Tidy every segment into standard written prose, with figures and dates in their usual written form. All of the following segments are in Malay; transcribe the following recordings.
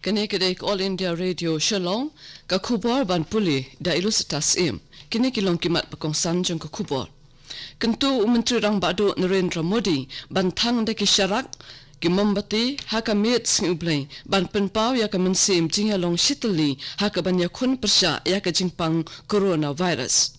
Kini kedai All India Radio Shalom, ka khubor ban puli da ilusitas im. Kini kilong kimat pekongsan jong ka khubor. Kentu Menteri Rang Badu Narendra Modi ban thang da ki syarak ki mombati haka miet sing ublay ban penpau ya ka mensim jinga long shitali haka ban ya khun persya ya ka jingpang coronavirus.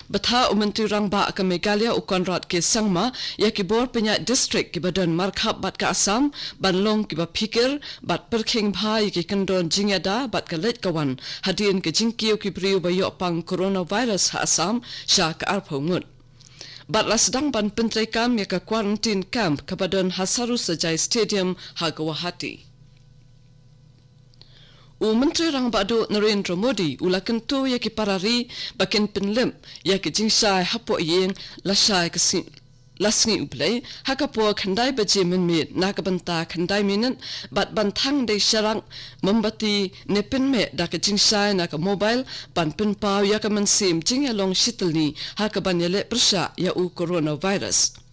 Batha Menteri Rang Ba ke Meghalaya Ukonrat ke Sangma ya ki bor penyak distrik ki badan markhap bat ka Assam ban long ki ba pikir bat perking bhai ki kendon jingada bat ka let kawan hadin ke jingkiu ki priu bayo pang coronavirus ha Assam sya ka arphongut. Batlah sedang ban pentrai kam ya ka quarantine camp ke badan Hasaru Sajai Stadium ha Guwahati. Menteri Rang Badu Narendra Modi ula kentu ya ki parari bakin penlim ya ki jingsai hapo yeng lasai ke lasngi ublay hakapo khandai baje minmit nakabanta khandai minat bat bantang de syarang membati nepin me da ke jingsai nak mobile ban penpau ya ka mensim jingalong shitali hakaban yale persya ya u coronavirus.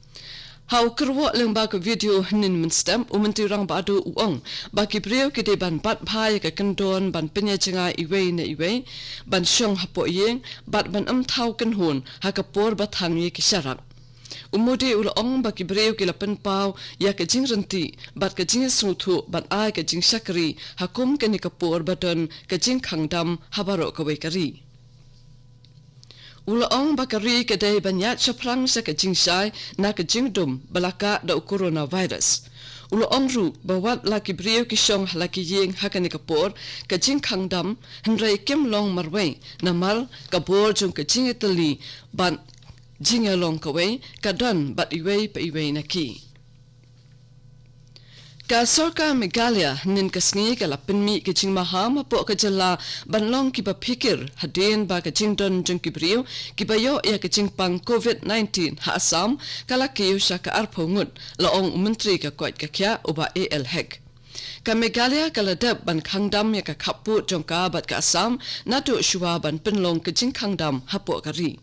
Hau kerwa lembah ke video henin menstem Menteri Rang Badu uang bagi beliau kita ban bat bhai ke kendon ban penyajengai iwe na iwe ban syong hapo yeng bat ban thau kenhun hakapor batang ye ki syarak. Umudi ulong bagi beliau kila penpau ya ke jing renti bat ke jing sutu bat ai ke jing syakri hakum ke ni kapor badan ke jing khangdam habaro ke wekari. Ulaong bakari kedai banyak caprang sa kejingsai na kejingdum belaka da coronavirus. Ulaong ru bawat laki brio kisyong laki yeng hakani kapor kejing khangdam hendrai kem long marway namar kabor jung kejing itali ban jingalong kaway kadan bat iway pa iway naki. Ka Sorka Meghalaya nin kasngi ka lapinmi ke jing maham hapo ka jala banlong ki ba pikir hadin ba ka jing don jung ki brio ki bayo ya ka jing pang COVID-19 ha Assam kala kiyo sya ka arphongut laong menteri ka kwat ka kya uba AL Hek. Ka Meghalaya kala dab ban khangdam ya ka khapu jong ka bat ka Assam natu shua ban penlong ka jing khangdam hapo ka ri.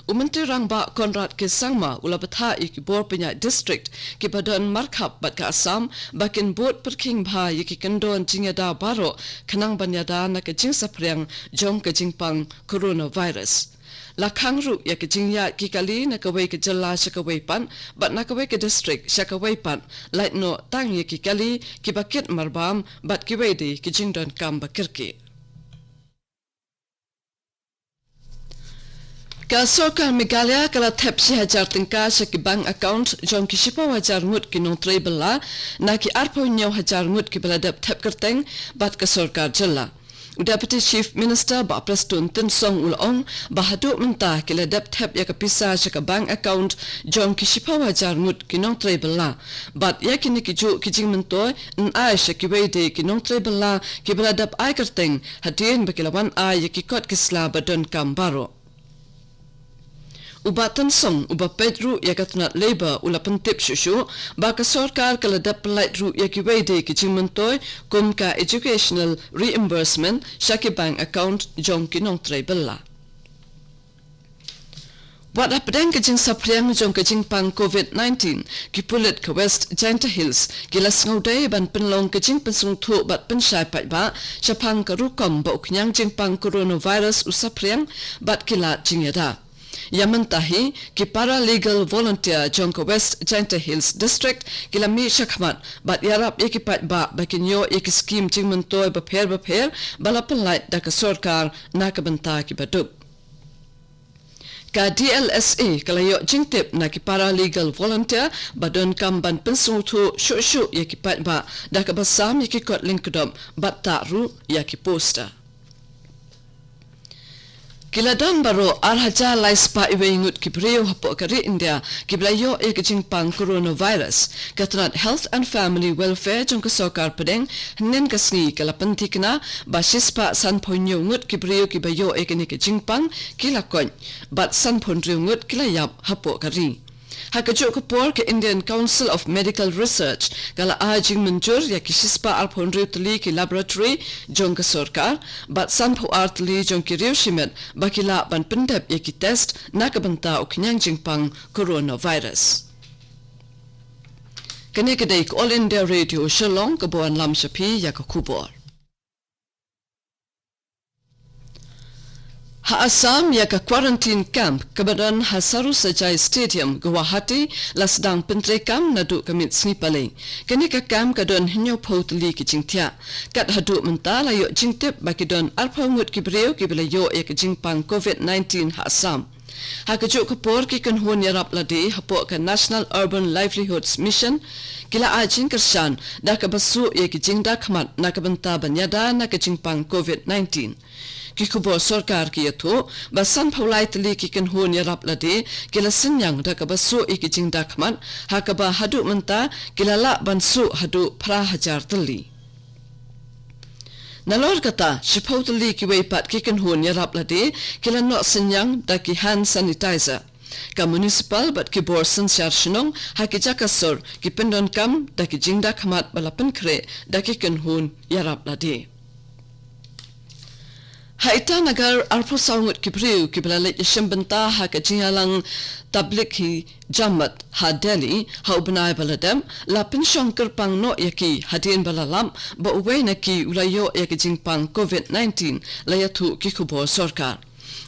Menteri Rang Ba Konrad ke Sangma ula batha iki bor penyak district ki badan markhap bat ka Assam bakin bot perking bhai ki kendon jingada baro kenang banyada na ke jing sapriang jong ke jingpang coronavirus. Lakhang ru ya ke jingya ki kali na ka wei ke jala sya ka wei pan bat na ka wei ke district sya ka wei pan light no tang ye ki kali ki bakit marbam bat ki wei di ki jingdon kam bakirki. Ka Sorka Meghalaya kala thep si hajar tingka sa ki bank account jong ki sipa hajar ngut ki nontre bela na ki arpo nyaw hajar ngut ki beladap thep kerteng bat ka Sorka jala. Deputy Chief Minister Ba Prastun Tin Song Ulong bahadu mentah ki ladap thep ya ka pisa sa ka bank account jong ki sipa hajar ngut ki nontre bela bat ya ki ni ki ju ki jing mentoy n ai sa ki wede ki nontre bela ki beladap ai kerteng hadin bakilawan ai ya ki kot ki sla badon kambaro. Uba Tansong, uba Pedro ya katuna labor ula pentip shushu, baka sorkar kala dapelait ru ya ki wede ki jingmentoy kum ka educational reimbursement syaki bank account jong ki nongtre bella. Wat apdeng ke jing sapriang jong ke jing pang COVID-19 ki pulit ke West Janta Hills ki las ngauday ban penlong ke jing pensung tu bat pensyai pat ba syapang ke rukom ba uknyang jing pang coronavirus usapriang bat kilat jing yada. Yamentahi ki para legal volunteer jong ke West Janta Hills District kilami syakmat bat yarap ikipat ba bakin yo iki skim jing mentoy bapher bala penlait da ke sorkar na ke benta ki baduk. Ka DLSA kalayo jingtip na ki para legal volunteer badon kamban pensung tu syuk ikipat ba da ke basam ikikot linkdom bat taru ya ki poster. Kiladan baro arhaja laispa iwengut ki brio hapo kari India ki blayo e jingpang coronavirus katrat health and family welfare jong ka sokar pedeng nen kasni kala pentikna ba sispa san ponyo ngut ki brio ki bayo e ki jingpang kilakon bat san ponrio ngut kilayap hapo kari. Hakajuk kapor ke Indian Council of Medical Research kala ajing menjur ya ki sispa alpondri tli ki laboratory jong ka sorkar bat sanpo artli jong ki riu shimet bakila ban pendep ya ki test na ka banta uknyang jingpang coronavirus. Kani kedai All India Radio Shalom kebuan lam sapi ya ke kubor. Ha Assam ya ka quarantine camp kebadan Hasaru Sajai Stadium Guwahati lasdang pentrekam nadu kamit snipale kani ka camp kadon hinyo photli ki jingthia kat hadu menta layo jingtep bakidon arphongut ki breu ki belayo ya ka jingpang COVID-19 ha Assam ha ka jo kapor ki kan hon yarap lade hapo ka National Urban Livelihoods Mission kila ajing kersan da ka basu ya ki jingda khamat na ka benta banyada na ka jingpang COVID-19 Kikubo sorkar ki yato basan paulai tali ki kan hon yarap lade kila senyang da ka basu iki jingda khamat ha ka ba hadu menta kila la bansu hadu pra hajar tali Nalor kata shipau tali ki weipat ki kan hon yarap lade kila no senyang da ki hand sanitizer ka municipal bat ki bor sensyar shinong ha ki jakasor ki pendon kam da ki jingda khamat balapan kre da ki kan hon yarap lade Haita nagar arpo saungut kibriu kibalalik yashim benta ha ka jingalang tablik hi jamat ha Delhi ha ubnai baladam la pension kerpang no yaki hadin balalam ba uway naki ulayo yaki jingpang COVID-19 layatu kikubo sorkar.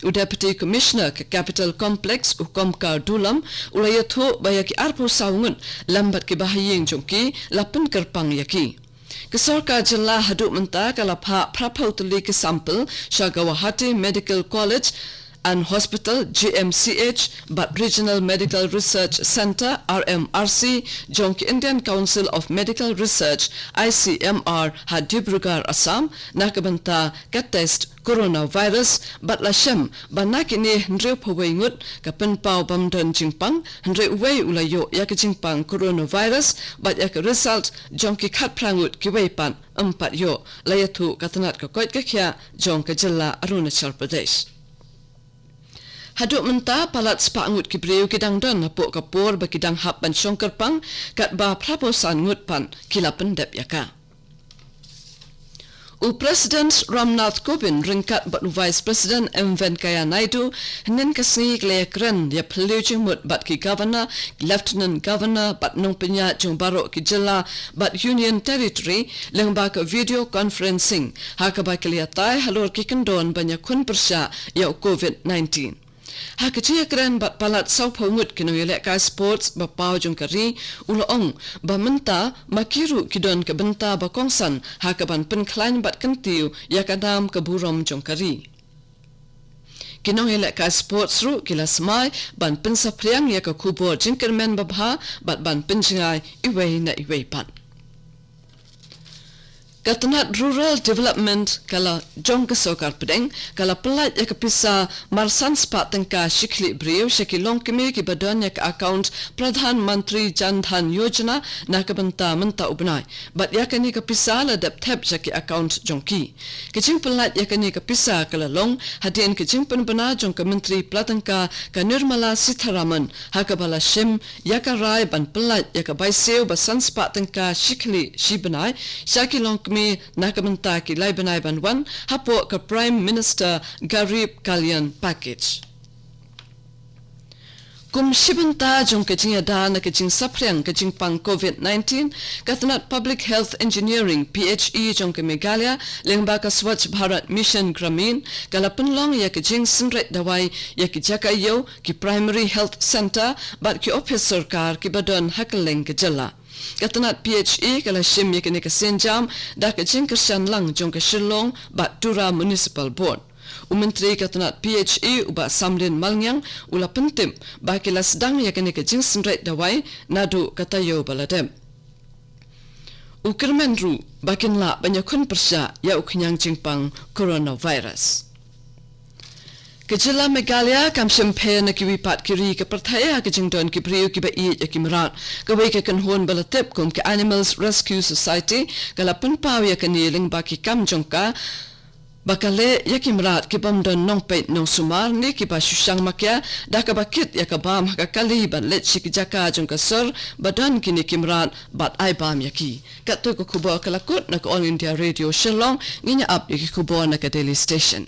Deputy Commissioner ke Capital Complex Ukomkar Dulam ulayatu ba yaki arpo saungut lambat ki bahaying jongki la pen kerpang yaki. Kesorka jela hadu menta kalapha prapautali ke sampel Shagawahati Medical College and Hospital GMCH but Regional Medical Research Center RMRC Jonk Indian Council of Medical Research ICMR had Dibrugarh Assam nakabanta ka test coronavirus but lashem banakini ndre pawingut kapen pau bamdon jingpang ndre uwei ulayo yak jingpang coronavirus but yak result jonki khat prangut kiweipan empat yo layatu katanat ka koit ka khya jonka jilla Arunachal Pradesh Haduk menta palat sepangut kibriu kidang don hapuk kapur bakidang hap ban syongkerpang kat ba praposan ngutpan kilapen dep yaka. President Ramnath Kovind ringkat bat Vice President M. Venkaya Naidu henen kasni klekren ya pelujing mut bat ki Governor, Lieutenant Governor bat nong penya jong barok ki jela bat Union Territory lengba ka video conferencing hakaba keliatai halor ki kendon banyak kun persya ya COVID-19. Hakajia keren bat palat sau pungut kino yelek ka sports ba pau jong kari uloong ba menta makiru kidon ke benta ba kongsan hakaban penklain bat kentiu yakadam ke burom jong kari kino yelek ka sports ru kila smai ban pensapriang ya ka kubo jingkermen babha bat ban penjingai iwei na iwei pat Katanat Rural Development kala jong kesokar pedeng kala pelat ya kepisa marsan spat tengka shikli brio shakilong kemi ki badan ya account Pradhan Mantri Jan Dhan Yojana na kabenta menta ubnai bat ya kani kepisa la dap tab shaki account jongki kecing pelat ya kani kepisa kala long hadin kecing penbena jong ke menteri Platengka ka Nirmala Sitharaman hakabala shim ya ka rai ban pelat ya ka baiseu basan spat tengka shikli shibenai shakilong mi nakamenta ki laibanai banwan hapo ka Prime Minister Garib Kalyan package kum shibenta jong kajing ada na kajing sapriang kajing pang COVID-19 katanat Public Health Engineering PHE jong ke Meghalaya lengba ka Swachh Bharat Mission Gramin kalapan long ya kajing sinret dawai ya ki jakayo ki Primary Health Center bat ki office sarkar ki badon hakeleng ke jela Katanat PHE kala shim yakini ka senjam da ka jingkersan lang jong ka Shillong bat Tura Municipal Board. Menteri katanat PHE uba Samlin Malnyang ula pentim ba kila sedang yakini ka jingsenret dawai nadu katayo baladem. Kermenru bakin la banyakun persya ya ukinyang jingpang coronavirus. Kejela Meghalaya kam shempe na kiwipat kiri ke perthaya ke jingdon ki priu ki ba i ya kimrat kawai ke kanhon balatip kum ke Animals Rescue Society kalapan pau ya kaniling ba ki kam jongka bakale ya kimrat ki bamdon nong peit nong sumar ni ki ba shushang makya da ka bakit ya ka bam ka kali ban let shik jaka jongka sir badan kini kimrat bat ai bam yaki kat to ko kubo kalakut na ko All India Radio Shillong nginya up yaki kubo na ka Daily Station